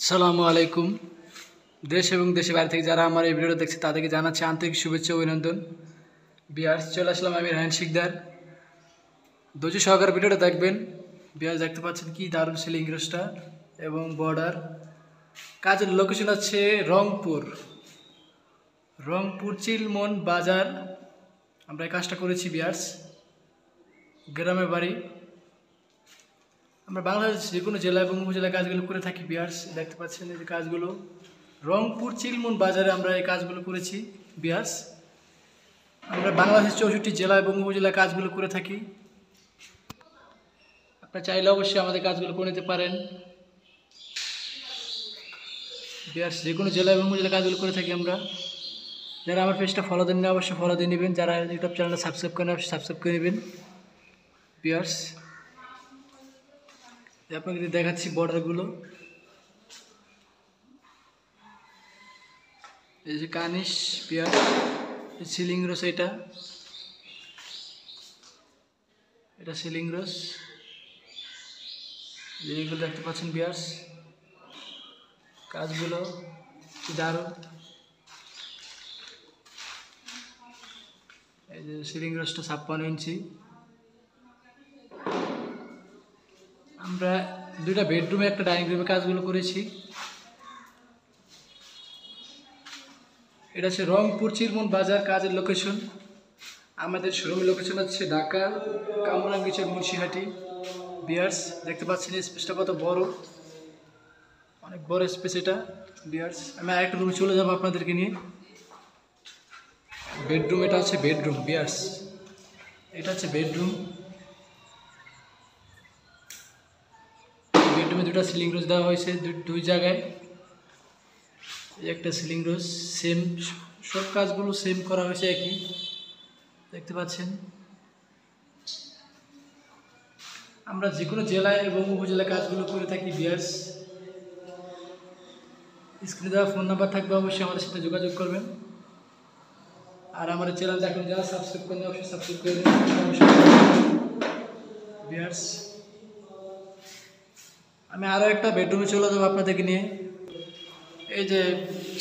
আসসালামু আলাইকুম। দেশ এবং দেশের বাইরে থেকে যারা আমার এই ভিডিওটা দেখছে তাদেরকে জানাচ্ছি আন্তরিক শুভেচ্ছা ও অভিনন্দন। বিয়ার্স, চলে আসলাম আমি রায়হান শিকদার। ধৈর্য সহকারে ভিডিওটা দেখবেন। বিয়ার্স, দেখতে পাচ্ছেন কি দারুণ সিলিং রোস্টার এবং বর্ডার। কাজের লোকেশন হচ্ছে রংপুর চিলমন বাজার। আমরা এই কাজটা করেছি বিয়ার্স, গ্রামের বাড়ি। আমরা বাংলাদেশ যে কোনো জেলা এবং উপজেলায় কাজগুলো করে থাকি বিয়ার্স। দেখতে পাচ্ছেন এই যে কাজগুলো রংপুর চিলমন বাজারে আমরা এই কাজগুলো করেছি বিয়ার্স। আমরা বাংলাদেশের 64 জেলা এবং উপজেলায় কাজগুলো করে থাকি। আপনারা চাইলে অবশ্যই আমাদের কাজগুলো করে নিতে পারেন বিয়ার্স। যে কোনো জেলা এবং উপজেলায় কাজগুলো করে থাকি আমরা। যারা আমার পেজটা ফলো দেন না অবশ্যই ফলো দিয়ে নেবেন। যারা ইউটিউব চ্যানেলটা সাবস্ক্রাইব করেন অবশ্যই সাবস্ক্রাইব করে নেবেন বিয়ার্স। আপনাকে দেখাচ্ছি বর্ডারগুলো। এই যে কানিশ বিয়ার্স, সিলিং রোস, এটা সিলিং রোস। যেগুলো দেখতে পাচ্ছেন বিয়ার্স, কাজগুলো কি দারুণ। এই যে সিলিং রোসটা 56 ইঞ্চি। আমরা দুইটা বেডরুমে একটা ডাইনিং রুমে কাজগুলো করেছি। এটা হচ্ছে রংপুর চিলমন বাজার কাজের লোকেশন। আমাদের শোরুমের লোকেশন হচ্ছে ঢাকা কামরাঙ্গীরচর মুন্সিহাটি বিয়ার্স। দেখতে পাচ্ছেন স্পেসটা কত বড়, অনেক বড় স্পেস এটা বিয়ার্স। আমি আরেকটা রুমে চলে যাবো আপনাদেরকে নিয়ে। বেডরুম, এটা হচ্ছে বেডরুম বিয়ার্স। এটা হচ্ছে বেডরুম। বেডরুমে দুটো সিলিং রোজ দেওয়া হয়েছে দুই জায়গায়। একটা সিলিং রোজ সেম, সব কাজগুলো সেম করা হয়েছে একই, দেখতে পাচ্ছেন। আমরা যে কোনো জেলায় এবং উপজেলায় কাজগুলো করে থাকি বিয়ার্স। স্ক্রিনে দেওয়া ফোন নাম্বার থাকবে, অবশ্যই আমাদের সাথে যোগাযোগ করবেন। আর আমাদের চ্যানেল দেখুন, যারা সাবস্ক্রাইব করেন অবশ্যই সাবস্ক্রাইব করে দেবেন বিয়ার্স। আমি আরও একটা বেডরুমে চলে যাবো আপনাদেরকে নিয়ে। এই যে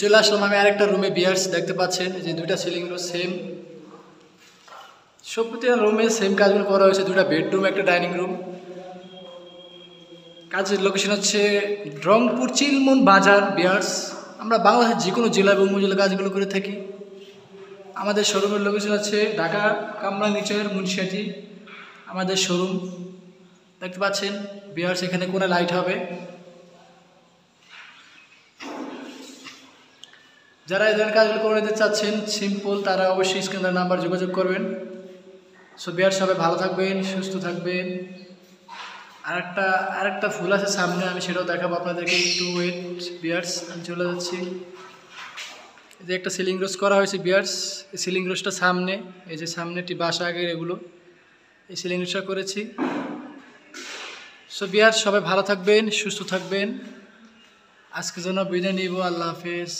চলে আসলাম আমি আরেকটা রুমে বিয়ার্স। দেখতে পাচ্ছেন এই যে দুইটা সিলিং রোজ সেম, সব রুমে সেম কাজগুলো করা হয়েছে। দুটা বেডরুম, একটা ডাইনিং রুম। কাজের লোকেশন হচ্ছে রংপুর চিলমন বাজার বিয়ার্স। আমরা বাংলাদেশের যে কোনো জেলা এবং উপজেলা কাজগুলো করে থাকি। আমাদের শোরুমের লোকেশন হচ্ছে ঢাকা কামরাঙ্গীরচর মুন্সিহাটি আমাদের শোরুম। দেখতে পাচ্ছেন বিয়ার্স, এখানে কোনো লাইট হবে। যারা এই ধরনের কাজগুলো করে নিতে চাচ্ছেন সিম্পল, তারা অবশ্যই স্ক্রিনের নাম্বার যোগাযোগ করবেন। সো বিয়ার্স, সবাই ভালো থাকবেন, সুস্থ থাকবেন। আরেকটা ফুল আছে সামনে, আমি সেটাও দেখাবো আপনাদেরকে। একটু ওয়েট বিয়ার্স, আমি চলে যাচ্ছি। এই যে একটা সিলিং রোজ করা হয়েছে বিয়ার্স। এই সিলিং রোজটা সামনে, এই যে সামনে একটি বাসা আগের, এগুলো এই সিলিং রোজটা করেছি। সো বিয়ার্স, সবাই ভালো থাকবেন, সুস্থ থাকবেন। আজকের জন্য বিদায় নিব। আল্লাহ হাফেজ।